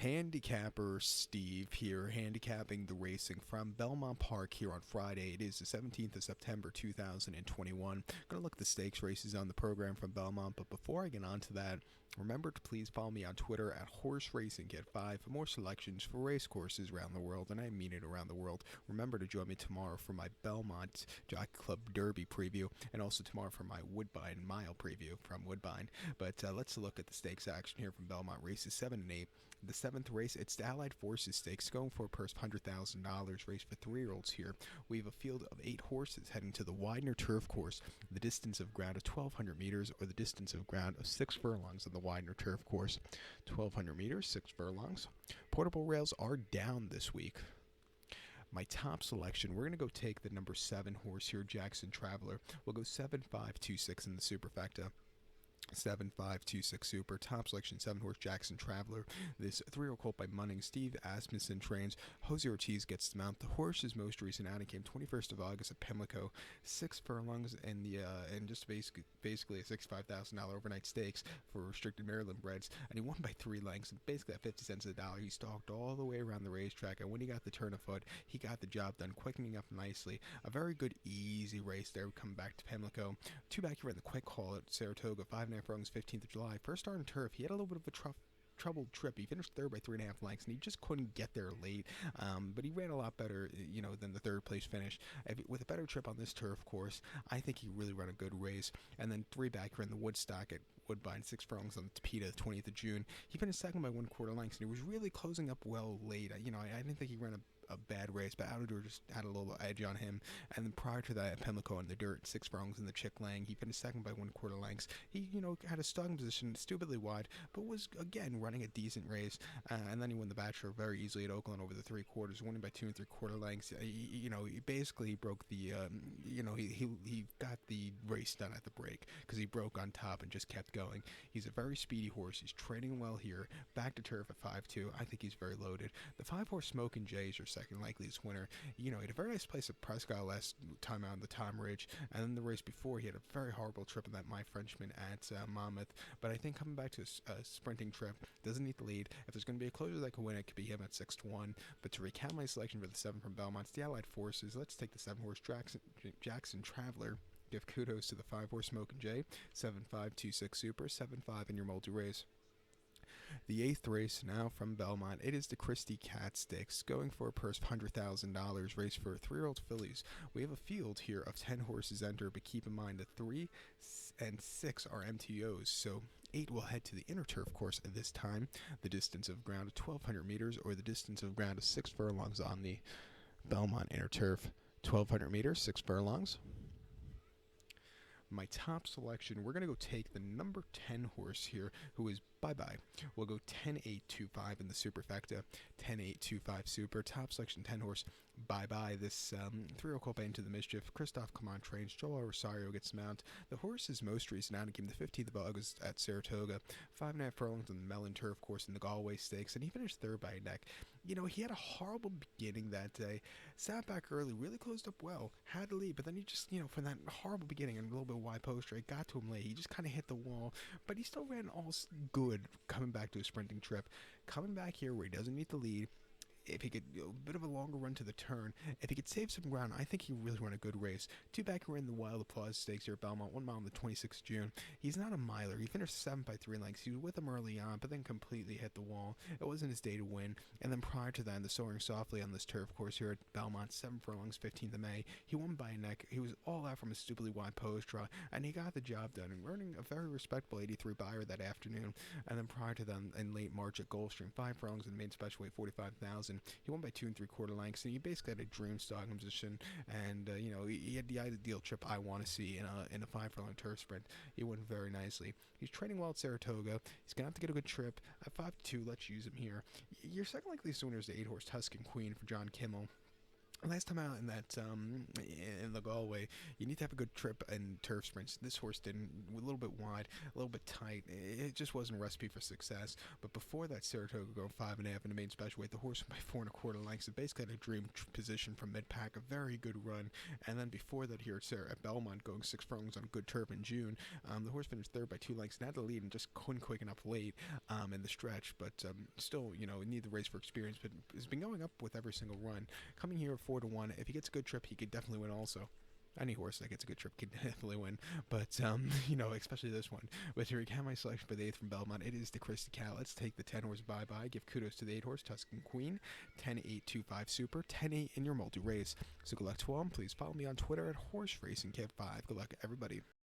Handicapper Steve here, handicapping the racing from Belmont Park here on Friday. It is the 17th of September 2021. Going to look at the stakes races on the program from Belmont, but before I get on to that, remember to please follow me on Twitter at Horse Racing Get 5 for more selections for race courses around the world, and I mean it around the world. Remember to join me tomorrow for my Belmont Jockey Club Derby preview, and also tomorrow for my Woodbine Mile preview from Woodbine. But let's look at the stakes action here from Belmont races 7 and 8. The 7th race, it's the Allied Forces Stakes, going for a purse of $100,000, race for 3-year-olds here. We have a field of 8 horses heading to the Widener Turf Course, the distance of ground of 1,200 meters, or the distance of ground of 6 furlongs on the Widener Turf Course. 1,200 meters, 6 furlongs. Portable rails are down this week. My top selection, we're going to go take the number 7 horse here, Jackson Traveler. We'll go 7-5-2-6 in the superfecta. 7-5-2-6 super. Top selection, 7 horse Jackson Traveler. This 3-year-old colt by Munning. Steve Asmussen trains. Jose Ortiz gets the mount. The horse's most recent outing came 21st of August at Pimlico. 6 furlongs and just basically a $65,000 overnight stakes for restricted Maryland breds, and he won by 3 lengths, basically at 50 cents a dollar. He stalked all the way around the racetrack, and when he got the turn of foot, he got the job done, quickening up nicely. A very good, easy race there. Coming back to Pimlico. 2 back here in the quick call at Saratoga. 5.5 furlongs, 15th of July. First start on turf. He had a little bit of a troubled trip. He finished third by 3.5 lengths, and he just couldn't get there late. But he ran a lot better, than the third place finish. With a better trip on this turf course, I think he really ran a good race. And then 3 back here in the Woodstock at Woodbine, 6 furlongs on the Tapeta, the 20th of June. He finished second by 1/4 lengths, and he was really closing up well late. I didn't think he ran a bad race, but Outdoor just had a little edge on him. And then prior to that, at Pimlico in the dirt, 6 furlongs in the Chick Lang, he finished second by 1/4 lengths. He, had a starting position, stupidly wide, but was again running a decent race. And then he won the Bachelor very easily at Oakland over the 3/4, winning by 2 3/4 lengths. He basically broke the, he got the race done at the break because he broke on top and just kept going. He's a very speedy horse. He's training well here. Back to turf at 5-2. I think he's very loaded. The 5 horse Smokin' Jay is your second likeliest winner. He had a very nice place at Prescott last time out on the Tom Ridge, and then the race before he had a very horrible trip in that My Frenchman at Monmouth. But I think coming back to a sprinting trip, doesn't need the lead. If there's going to be a closer that can win, it could be him at 6-1. But to recap my selection for the 7 from Belmont, it's the Allied Forces. Let's take the 7 horse Jackson Traveler. Give kudos to the 5 horse Smokin' Jay. 7-5-2-6 super. 7-5 in your multi-race. The 8th race now from Belmont, it is the Christiecat Stakes, going for a purse of $100,000, race for 3-year-old fillies. We have a field here of 10 horses enter, but keep in mind that 3 and 6 are MTOs, so 8 will head to the inner turf course at this time. The distance of ground of 1,200 meters, or the distance of ground of 6 furlongs on the Belmont inner turf. 1,200 meters, 6 furlongs. My top selection, we're going to go take the number 10 horse here, who is Bye Bye. We'll go 10-8-2-5 in the superfecta. 10-8-2-5 super. Top selection, 10 horse Bye Bye. This 3-year-old colt by Into the Mischief. Christophe Clement trains. Joel Rosario gets mount. The horse's most recent outing came the 15th of August at Saratoga. 5.5 furlongs on the Mellon Turf Course in the Galway Stakes, and he finished third by a neck. He had a horrible beginning that day. Sat back early, really closed up well, had the lead, but then he just, from that horrible beginning and a little bit wide post right, got to him late. He just kind of hit the wall, but he still ran all good coming back to a sprinting trip. Coming back here where he doesn't need the lead, if he could, a bit of a longer run to the turn, if he could save some ground, I think he really run a good race. 2 back here in the Wild Applause Stakes here at Belmont, 1 mile on the 26th of June. He's not a miler. He finished 7 by 3 lengths. He was with him early on, but then completely hit the wall. It wasn't his day to win. And then prior to that, the Soaring Softly on this turf course here at Belmont, 7 furlongs, 15th of May. He won by a neck. He was all out from a stupidly wide post draw, and he got the job done, and earning a very respectable 83 buyer that afternoon. And then prior to them, in late March at Gulfstream, 5 furlongs and made special weight 45,000. He won by 2 3/4 lengths, and he basically had a dream stocking position. And he had the ideal trip I want to see in a 5 furlong turf sprint. He went very nicely. He's training well at Saratoga. He's gonna have to get a good trip at 5-2. Let's use him here. Your second likely winner is the 8 horse Tuscan Queen for John Kimmel. Last time out in that in the Galway, you need to have a good trip and turf sprints. This horse didn't. A little bit wide, a little bit tight. It just wasn't a recipe for success. But before that, Saratoga going 5.5 in the main special weight, the horse went by 4.25 lengths. It basically had a dream position from mid pack, a very good run. And then before that, here at Belmont, going 6 furlongs on good turf in June, the horse finished third by 2 lengths and had the lead and just couldn't quick enough late in the stretch. But still, need the race for experience. But it's been going up with every single run. Coming here at 4-1. If he gets a good trip, he could definitely win also. Any horse that gets a good trip can definitely win. But, especially this one. But here again, my selection for the 8th from Belmont, it is the Christiecat. Let's take the 10 horse bye-bye. Give kudos to the 8 horse, Tuscan Queen. 10-8-2-5 Super. 10-8 in your multi-race. So good luck to all. Please follow me on Twitter at HorseRacingKid5. Good luck, everybody.